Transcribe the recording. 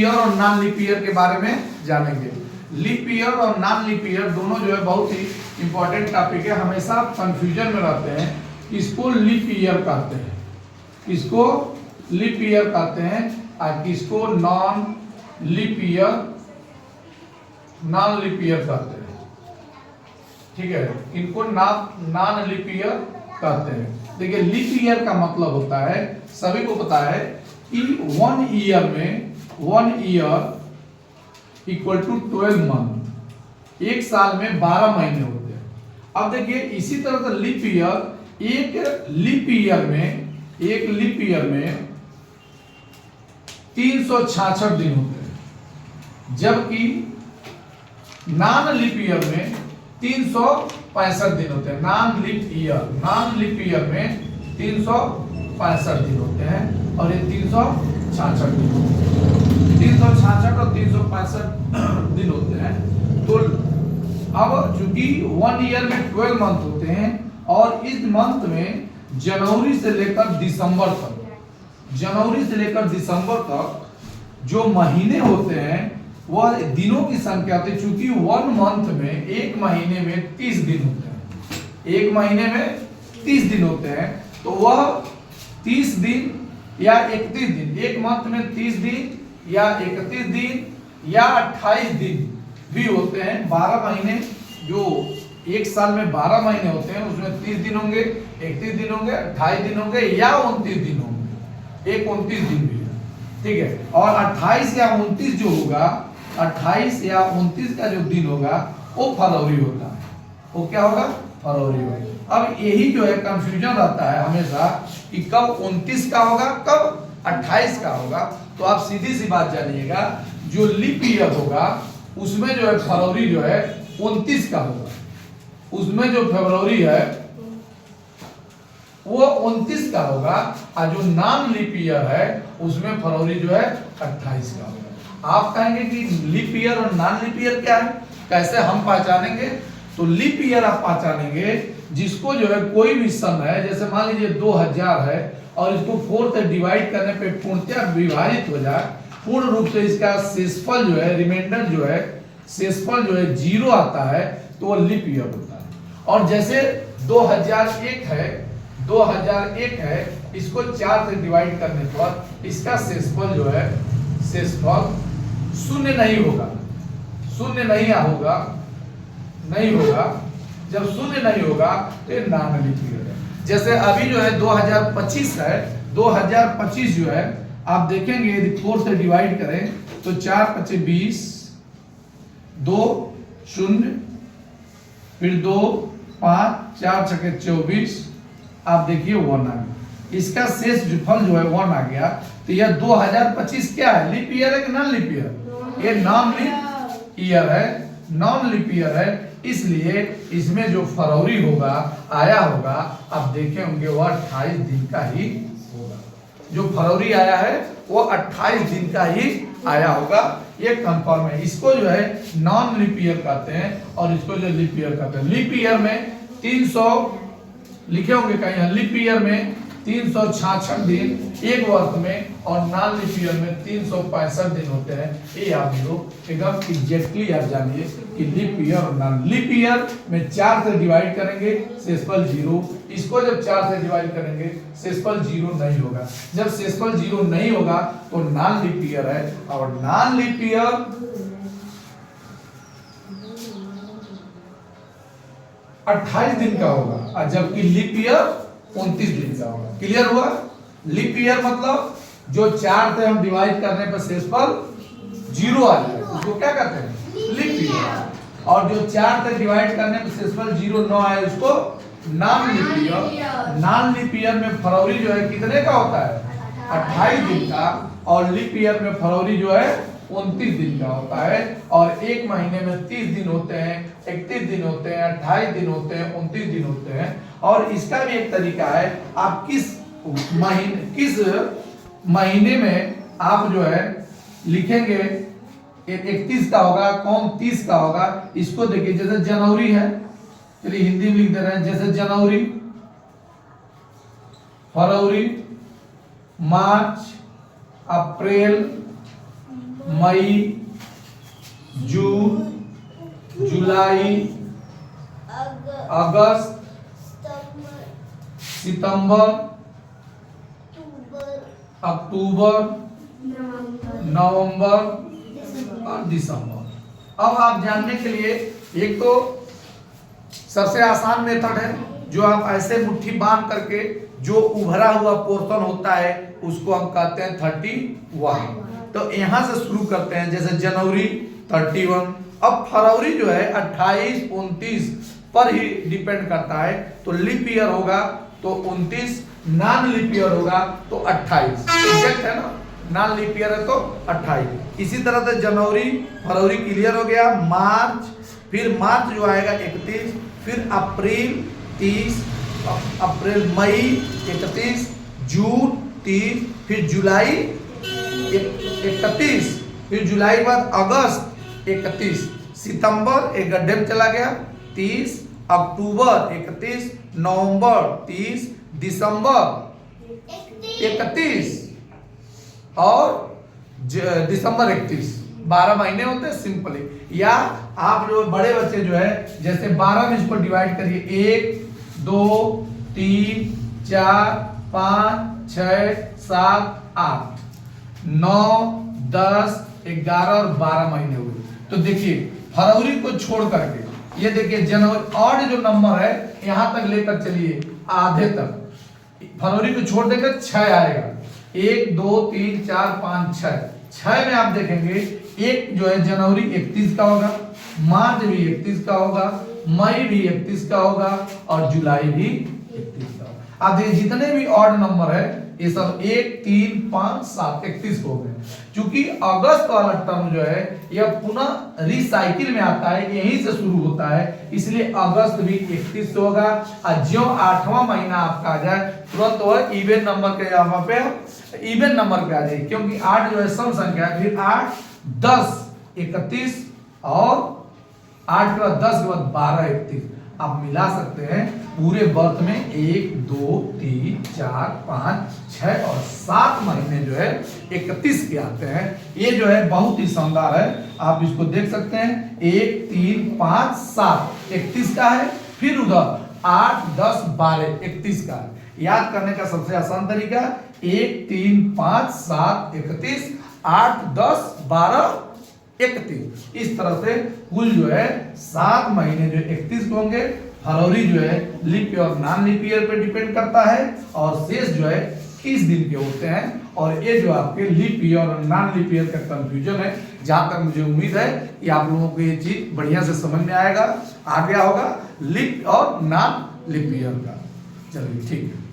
Year और non leap year के बारे में जानेंगे। लीप ईयर और नॉन लीप ईयर दोनों जो है बहुत ही इंपॉर्टेंट टॉपिक है। हमेशा आप कंफ्यूजन में रहते हैं, किसको लीप ईयर कहते हैं, किसको लीप ईयर कहते हैं और किसको नॉन लीप ईयर कहते हैं। ठीक है, इनको नॉन लीप ईयर कहते हैं। देखिए लीप ईयर का मतलब होता है, सभी को पता है कि 1 ईयर इक्वल टू 12 मंथ, एक साल में 12 महीने होते हैं। अब देखिए इसी तरह से लीप ईयर, एक लीप ईयर में 366 दिन होते हैं, जबकि नॉन लीप ईयर में 365 दिन होते हैं। नॉन लीप ईयर में 365 दिन होते हैं और ये 366 दिन होते हैं। 366 और 365 दिन होते हैं। तो अब चूंकि 1 ईयर में 12 मंथ होते हैं और इस मंथ में जनवरी से लेकर दिसंबर तक जो महीने होते हैं वह दिनों की संख्या होती है। चूंकि 1 मंथ में, एक महीने में 30 दिन होते हैं, एक महीने में 30 दिन होते हैं, तो वह 30 दिन या 31 दिन, एक मंथ में 30 दिन या 31 दिन या 28 दिन भी होते हैं। 12 महीने, जो एक साल में 12 महीने होते हैं उसमें 30 दिन होंगे, 31 दिन होंगे, 28 दिन होंगे या 29 दिन होंगे, एक 29 दिन भी है। ठीक है, और 28 या 29 जो होगा, 28 या 29 का जो दिन होगा वो फरवरी होता है। वो क्या होगा? फरवरी होगा। अब यही जो है कंफ्यूजन रहता है हमेशा कि कब 29 का होगा, कब 28 का होगा। तो आप सीधी सी बात जानिएगा, जो लीप ईयर होगा उसमें जो है फरवरी जो है 29 का होगा, उसमें जो फरवरी है वो 29 का होगा, और जो नॉन लीप ईयर है उसमें फरवरी जो है 28 का होगा। आप कहेंगे कि लीप ईयर और नॉन लीप ईयर क्या है, कैसे हम पहचानेंगे? तो लीप ईयर आप पहचानेंगे जिसको जो है कोई भी सन है, जैसे मान लीजिए 2000 है और इसको 4 से डिवाइड करने पे पूर्णतः विभाजित हो जाए, पूर्ण रूप से इसका शेषफल जो है, रिमाइंडर जो है, शेषफल जो है 0 आता है, तो वो लीप ईयर होता है। और जैसे 2001 है, इसको 4 से डिवाइड करने पर इसका शेषफल जो है, शेषफल 0 नहीं होगा, 0 नहीं होगा। जब 0 नहीं होगा तो ये नॉन लीप ईयर है। जैसे अभी जो है 2025 है, 2025 जो है आप देखेंगे यदि 4 से डिवाइड करें तो 4 × 5 = 20, 2 0, फिर 2 5, 4 × 6 = 24, आप देखिए 1 आ गया। इसका शेष फल जो है 1 आ गया। तो यह 2025 क्या है, लीप ईयर है कि नॉन लीप ईयर? ये नॉन लीप ईयर है, नॉन लीप ईयर है। इसलिए इसमें जो फरवरी होगा, आया होगा, आप देखे होंगे वह 28 दिन का ही होगा। जो फरवरी आया है वो 28 दिन का ही आया होगा, ये कंफर्म है। इसको जो है नॉन लीप ईयर कहते हैं और इसको जो लीप ईयर कहते हैं। लीप ईयर में 300 लिखे होंगे कहीं, लीप ईयर में 366 दिन एक वर्ष में और नॉन लीप ईयर में 365 दिन होते हैं। ये आप लोग एकदम एग्जैक्टली आप जानिए कि लीप ईयर और नॉन लीप ईयर में 4 से डिवाइड करेंगे, शेषफल 0। इसको जब 4 से डिवाइड करेंगे शेषफल 0 नहीं होगा। जब शेषफल 0 नहीं होगा तो नॉन लीप ईयर है। और नॉन लीप ईयर 28 दिन का होगा, जबकि लीप ईयर 29 दिन का होगा। क्लियर हुआ? लीप ईयर मतलब जो 4 से हम डिवाइड करने पर शेषफल 0 आ जाए उसको क्या कहते हैं? Leap year. और जो 4 से डिवाइड करने पर शेषफल 0 न आए उसको non leap year. Non leap year में फरवरी जो है कितने का होता है? 28 दिन का। और लीप ईयर में फरवरी जो है 29 दिन का होता है। और एक महीने में 30 दिन होते हैं, 31 दिन होते हैं, 28 दिन होते हैं, 29 दिन होते हैं। और इसका भी एक तरीका है, आप किस महीने में आप जो है लिखेंगे, 31 का होगा, कौन 30 का होगा, इसको देखिए। जैसे जनवरी है, चलिए हिंदी में लिख दे रहे हैं, जैसे जनवरी, फरवरी, मार्च, अप्रैल, मई, जून, जुलाई, अगस्त, सितंबर, अक्टूबर, नवंबर और दिसंबर। अब आप जानने के लिए एक तो सबसे आसान मेथड है जो आप ऐसे मुट्ठी बांध करके जो उभरा हुआ पोर्शन होता है उसको हम कहते हैं 31। तो यहां से शुरू करते हैं, जैसे जनवरी 31। अब फरवरी जो है 28, 29 पर ही डिपेंड करता है, तो लीप ईयर होगा तो 29, नॉन लीप ईयर होगा तो 28। एग्जैक्ट है ना, नॉन लीप ईयर है तो 28। इसी तरह से जनवरी फरवरी क्लियर हो गया। मार्च, फिर मार्च जो आएगा 31, फिर अप्रैल 30, अप्रैल मई 31, जून 30, फिर जुलाई 31, फिर जुलाई बाद अगस्त 31, सितंबर एक गड्ढे में चला गया 30, अक्टूबर 31, नवंबर 30, दिसंबर 31 और दिसंबर 31। 12 महीने होते हैं सिंपली। या आप जो बड़े बच्चे जो है जैसे 12 में इसको डिवाइड करिए, 1 2 3 4 5 6 7 8 9 10 11 और 12 महीने हुए। तो देखिए फरवरी को छोड़ करके ये देखिए जनवरी और जो नंबर है यहां तक लेकर चलिए आधे तक, फरवरी को छोड़ देकर 6 आएगा। 1 2 3 4 5 6 में आप देखेंगे एक जो है जनवरी 31 का होगा, मार्च भी 31 का होगा, मई भी 31 का होगा और जुलाई भी 31 का होगा। अब देखिए जितने भी ऑड नंबर है ये सब 1 3 5 7 31 हो गए। क्योंकि अगस्त वाला टर्म जो है यह पुनः रिसाइकिल में आता है, यहीं से शुरू होता है, इसलिए अगस्त भी 31 होगा। और जो 8वां महीना आपका आ जाए तुरंत वह इवन नंबर के यहाँ पे इवन नंबर पे आ जाए, क्योंकि 8 जो है सम संख्या है। फिर 8 10 31 और 8 के बाद 10 के बाद 12 31 आप मिला सकते हैं। पूरे बर्थ में 1 2 3 4 5 6 और 7 महीने जो है 31 के आते हैं। ये जो है बहुत ही शानदार है, आप इसको देख सकते हैं। 1 3 5 7 31 का है, फिर उधर 8 10 12 31 का है। याद करने का सबसे आसान तरीका 1 3 5 7 31 8 10 12 31। इस तरह से कुल जो है 7 महीने जो 31 होंगे। फरवरी जो है लीप ईयर और नॉन लीप ईयर पे डिपेंड करता है और शेष जो है 30 दिन के होते हैं। और ये जो आपके लीप ईयर और नॉन लीप ईयर का कंफ्यूजन है, जहां तक मुझे उम्मीद है कि आप लोगों को ये चीज बढ़िया से समझ में आएगा, आ गया होगा लीप और नॉन लीप ईयर का। चलिए ठीक है।